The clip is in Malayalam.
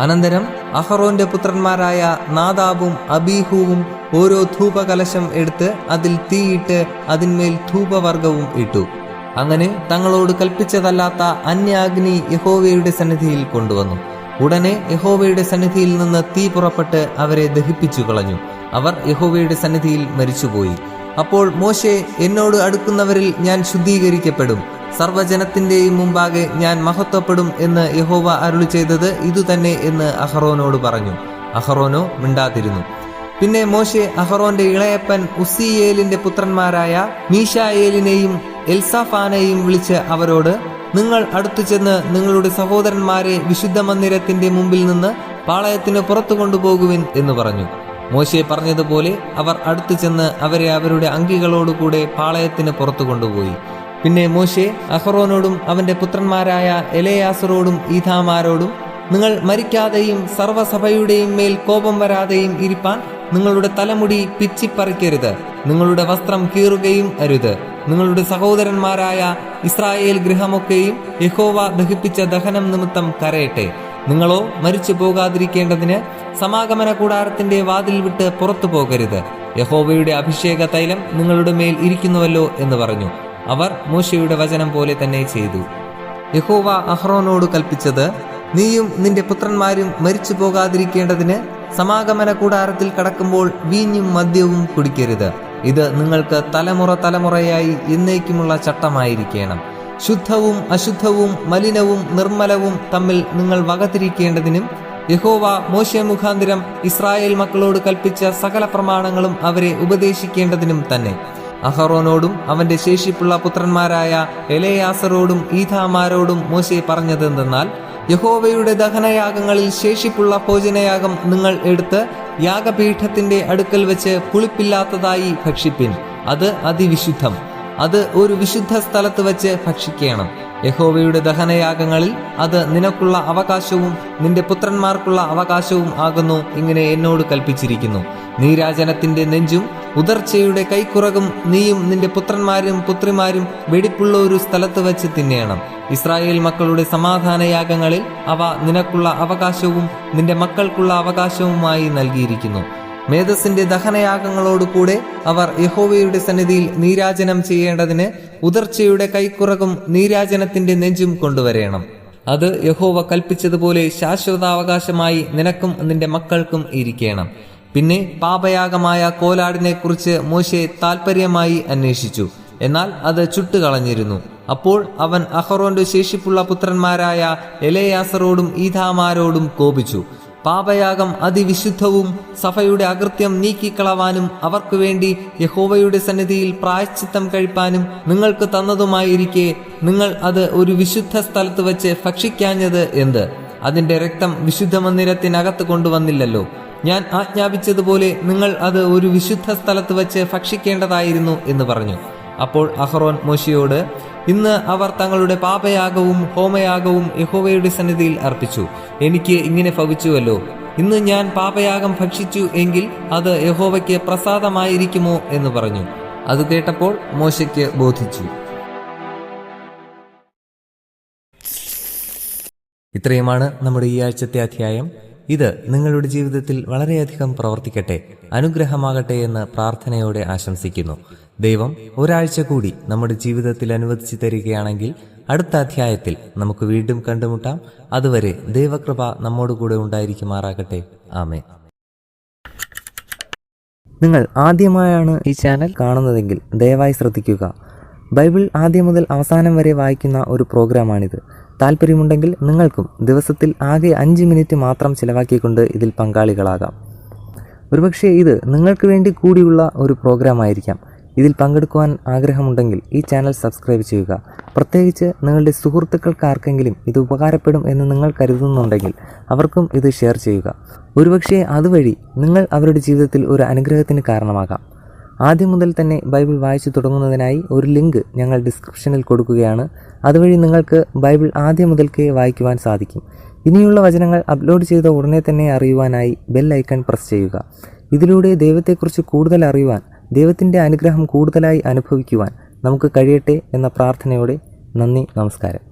അനന്തരം അഹറോന്റെ പുത്രന്മാരായ നാദാബും അബീഹുവും ഓരോ ധൂപകലശം എടുത്ത് അതിൽ തീയിട്ട് അതിന്മേൽ ധൂപവർഗവും ഇട്ടു. അങ്ങനെ തങ്ങളോട് കൽപ്പിച്ചതല്ലാത്ത അന്യാഗ്നി യഹോവയുടെ സന്നിധിയിൽ കൊണ്ടുവന്നു. ഉടനെ യഹോവയുടെ സന്നിധിയിൽ നിന്ന് തീ പുറപ്പെട്ട് അവരെ ദഹിപ്പിച്ചു കളഞ്ഞു. അവർ യഹോവയുടെ സന്നിധിയിൽ മരിച്ചുപോയി. അപ്പോൾ മോശെ, എന്നോട് അടുക്കുന്നവരിൽ ഞാൻ ശുദ്ധീകരിക്കപ്പെടും, സർവ്വജനത്തിന്റെയും മുമ്പാകെ ഞാൻ മഹത്വപ്പെടും എന്ന് യഹോവ അരുളി ചെയ്തത് ഇതുതന്നെ എന്ന് അഹറോനോട് പറഞ്ഞു. അഹറോനോ മിണ്ടാതിരുന്നു. പിന്നെ മോശെ അഹറോന്റെ ഇളയപ്പൻ ഉസ്സിയേലിന്റെ പുത്രന്മാരായ മീശായേലിനെയും എൽസാഫാനെയും വിളിച്ച് അവരോട്, നിങ്ങൾ അടുത്തു ചെന്ന് നിങ്ങളുടെ സഹോദരന്മാരെ വിശുദ്ധ മന്ദിരത്തിന്റെ മുമ്പിൽ നിന്ന് പാളയത്തിന് പുറത്തു കൊണ്ടുപോകുവിൻ എന്ന് പറഞ്ഞു. മോശെ പറഞ്ഞതുപോലെ അവർ അടുത്തു ചെന്ന് അവരെ അവരുടെ അങ്കികളോടുകൂടെ പാളയത്തിന് പുറത്തു കൊണ്ടുപോയി. പിന്നെ മോശെ അഹറോനോടും അവന്റെ പുത്രന്മാരായ എലെയാസറോടും ഈഥാമാരോടും, നിങ്ങൾ മരിക്കാതെയും സർവ്വസഭയുടെയും മേൽ കോപം വരാതെയും ഇരിപ്പാൻ നിങ്ങളുടെ തലമുടി പിച്ചിപ്പറിക്കരുത്, നിങ്ങളുടെ വസ്ത്രം കീറുകയും അരുത്. നിങ്ങളുടെ സഹോദരന്മാരായ ഇസ്രായേൽ ഗൃഹമൊക്കെയും യഹോവ ദഹിപ്പിച്ച ദഹനം നിമിത്തം കരയട്ടെ. നിങ്ങളോ മരിച്ചു പോകാതിരിക്കേണ്ടതിന് സമാഗമന കൂടാരത്തിന്റെ വാതിൽ വിട്ട് പുറത്തു പോകരുത്. യഹോവയുടെ അഭിഷേക തൈലം നിങ്ങളുടെ മേൽ ഇരിക്കുന്നുവല്ലോ എന്ന് പറഞ്ഞു. അവർ മോശയുടെ വചനം പോലെ തന്നെ ചെയ്തു. യഹോവ അഹ്റോനോട് കൽപ്പിച്ചത്, നീയും നിന്റെ പുത്രന്മാരും മരിച്ചു പോകാതിരിക്കേണ്ടതിന് സമാഗമന കൂടാരത്തിൽ കടക്കുമ്പോൾ വീഞ്ഞും മദ്യവും കുടിക്കരുത്. ഇത് നിങ്ങൾക്ക് തലമുറയായി എന്നേക്കുമുള്ള ചട്ടമായിരിക്കണം. ശുദ്ധവും അശുദ്ധവും മലിനവും നിർമ്മലവും തമ്മിൽ നിങ്ങൾ വകതിരിക്കേണ്ടതിനും യഹോവ മോശെ മുഖാന്തരം ഇസ്രായേൽ മക്കളോട് കൽപ്പിച്ച സകല പ്രമാണങ്ങളും അവരെ ഉപദേശിക്കേണ്ടതിനും തന്നെ. അഹറോനോടും അവന്റെ ശേഷിപ്പുള്ള പുത്രന്മാരായ എലെയാസറോടും ഈഥാമാരോടും മോശെ പറഞ്ഞതെന്തെന്നാൽ, യഹോവയുടെ ദഹനയാഗങ്ങളിൽ ശേഷിപ്പുള്ള ഭോജനയാഗം നിങ്ങൾ എടുത്ത് യാഗപീഠത്തിന്റെ അടുക്കൽ വെച്ച് പുളിപ്പില്ലാത്തതായി ഭക്ഷിപ്പിൻ. അത് അതിവിശുദ്ധം. അത് ഒരു വിശുദ്ധ സ്ഥലത്ത് വെച്ച് ഭക്ഷിക്കണം. യഹോവയുടെ ദഹനയാഗങ്ങളിൽ അത് നിനക്കുള്ള അവകാശവും നിന്റെ പുത്രന്മാർക്കുള്ള അവകാശവും ആകുന്നു. ഇങ്ങനെ എന്നോട് കൽപ്പിച്ചിരിക്കുന്നു. നീരാജനത്തിന്റെ നെഞ്ചും ഉദർച്ചയുടെ കൈക്കുറകും നീയും നിന്റെ പുത്രന്മാരും പുത്രിമാരും വെടിപ്പുള്ള ഒരു സ്ഥലത്ത് വെച്ച് തിന്നേണം. ഇസ്രായേൽ മക്കളുടെ സമാധാനയാഗങ്ങളിൽ അവ നിനക്കുള്ള അവകാശവും നിന്റെ മക്കൾക്കുള്ള അവകാശവുമായി നൽകിയിരിക്കുന്നു. മേധസ്സിന്റെ ദഹനയാഗങ്ങളോടുകൂടെ അവർ യഹോവയുടെ സന്നിധിയിൽ നീരാജനം ചെയ്യേണ്ടതിന് ഉദർച്ചയുടെ കൈക്കുറകും നീരാജനത്തിന്റെ നെഞ്ചും കൊണ്ടുവരേണം. അത് യഹോവ കൽപ്പിച്ചതുപോലെ ശാശ്വതാവകാശമായി നിനക്കും നിന്റെ മക്കൾക്കും ഇരിക്കണം. പിന്നെ പാപയാഗമായ കോലാടിനെ കുറിച്ച് മോശെ താൽപര്യമായി അന്വേഷിച്ചു. എന്നാൽ അത് ചുട്ടുകളഞ്ഞിരുന്നു. അപ്പോൾ അവൻ അഹറോന്റെ ശേഷിപ്പുള്ള പുത്രന്മാരായ എലെയാസറോടും ഈഥാമാരോടും കോപിച്ചു. പാപയാഗം അതിവിശുദ്ധവും സഭയുടെ അകൃത്യം നീക്കിക്കളവാനും അവർക്കു വേണ്ടി യഹോവയുടെ സന്നിധിയിൽ പ്രായശ്ചിത്തം കഴിപ്പാനും നിങ്ങൾക്ക് തന്നതുമായിരിക്കെ നിങ്ങൾ അത് ഒരു വിശുദ്ധ സ്ഥലത്ത് വെച്ച് ഭക്ഷിക്കാഞ്ഞത് എന്ത്? അതിന്റെ രക്തം വിശുദ്ധ മന്ദിരത്തിനകത്ത് കൊണ്ടുവന്നില്ലല്ലോ. ഞാൻ ആജ്ഞാപിച്ചതുപോലെ നിങ്ങൾ അത് ഒരു വിശുദ്ധ സ്ഥലത്ത് വെച്ച് ഭക്ഷിക്കേണ്ടതായിരുന്നു എന്ന് പറഞ്ഞു. അപ്പോൾ അഹറോൻ മോശെയോട്, ഇന്ന് അവർ തങ്ങളുടെ പാപയാഗവും ഹോമയാഗവും യഹോവയുടെ സന്നിധിയിൽ അർപ്പിച്ചു. എനിക്ക് ഇങ്ങനെ ഭവിച്ചുവല്ലോ. ഇന്ന് ഞാൻ പാപയാഗം ഭക്ഷിച്ചു എങ്കിൽ അത് യഹോവയ്ക്ക് പ്രസാദമായിരിക്കുമോ എന്ന് പറഞ്ഞു. അത് കേട്ടപ്പോൾ മോശയ്ക്ക് ബോധിച്ചു. ഇത്രയുമാണ് നമ്മുടെ ഈ ആഴ്ചത്തെ അധ്യായം. ഇത് നിങ്ങളുടെ ജീവിതത്തിൽ വളരെയധികം പ്രവർത്തിക്കട്ടെ, അനുഗ്രഹമാകട്ടെ എന്ന് പ്രാർത്ഥനയോടെ ആശംസിക്കുന്നു. ദൈവം ഒരാഴ്ച കൂടി നമ്മുടെ ജീവിതത്തിൽ അനുവദിച്ചു തരികയാണെങ്കിൽ അടുത്ത അധ്യായത്തിൽ നമുക്ക് വീണ്ടും കണ്ടുമുട്ടാം. അതുവരെ ദൈവകൃപ നമ്മോടുകൂടെ ഉണ്ടായിരിക്കുമാറാകട്ടെ. ആമേൻ. നിങ്ങൾ ആദ്യമായാണ് ഈ ചാനൽ കാണുന്നതെങ്കിൽ ദയവായി ശ്രദ്ധിക്കുക. ബൈബിൾ ആദ്യം മുതൽ അവസാനം വരെ വായിക്കുന്ന ഒരു പ്രോഗ്രാമാണിത്. താല്പര്യമുണ്ടെങ്കിൽ നിങ്ങൾക്കും ദിവസത്തിൽ ആകെ 5 മിനിറ്റ് മാത്രം ചിലവാക്കിക്കൊണ്ട് ഇതിൽ പങ്കാളികളാകാം. ഒരുപക്ഷെ ഇത് നിങ്ങൾക്ക് വേണ്ടി കൂടിയുള്ള ഒരു പ്രോഗ്രാം ആയിരിക്കാം. ഇതിൽ പങ്കെടുക്കുവാൻ ആഗ്രഹമുണ്ടെങ്കിൽ ഈ ചാനൽ സബ്സ്ക്രൈബ് ചെയ്യുക. പ്രത്യേകിച്ച് നിങ്ങളുടെ സുഹൃത്തുക്കൾക്ക് ആർക്കെങ്കിലും ഇത് ഉപകാരപ്പെടും എന്ന് നിങ്ങൾ കരുതുന്നുണ്ടെങ്കിൽ അവർക്കും ഇത് ഷെയർ ചെയ്യുക. ഒരുപക്ഷെ അതുവഴി നിങ്ങൾ അവരുടെ ജീവിതത്തിൽ ഒരു അനുഗ്രഹത്തിന് കാരണമാകാം. ആദ്യം മുതൽ തന്നെ ബൈബിൾ വായിച്ചു തുടങ്ങുന്നതിനായി ഒരു ലിങ്ക് ഞങ്ങൾ ഡിസ്ക്രിപ്ഷനിൽ കൊടുക്കുകയാണ്. അതുവഴി നിങ്ങൾക്ക് ബൈബിൾ ആദ്യം മുതൽക്കേ വായിക്കുവാൻ സാധിക്കും. ഇനിയുള്ള വചനങ്ങൾ അപ്ലോഡ് ചെയ്ത ഉടനെ തന്നെ അറിയുവാനായി ബെൽ ഐക്കൺ പ്രസ് ചെയ്യുക. ഇതിലൂടെ ദൈവത്തെക്കുറിച്ച് കൂടുതൽ അറിയുവാൻ, ദൈവത്തിൻ്റെ അനുഗ്രഹം കൂടുതലായി അനുഭവിക്കുവാൻ നമുക്ക് കഴിയട്ടെ എന്ന പ്രാർത്ഥനയോടെ നന്ദി, നമസ്കാരം.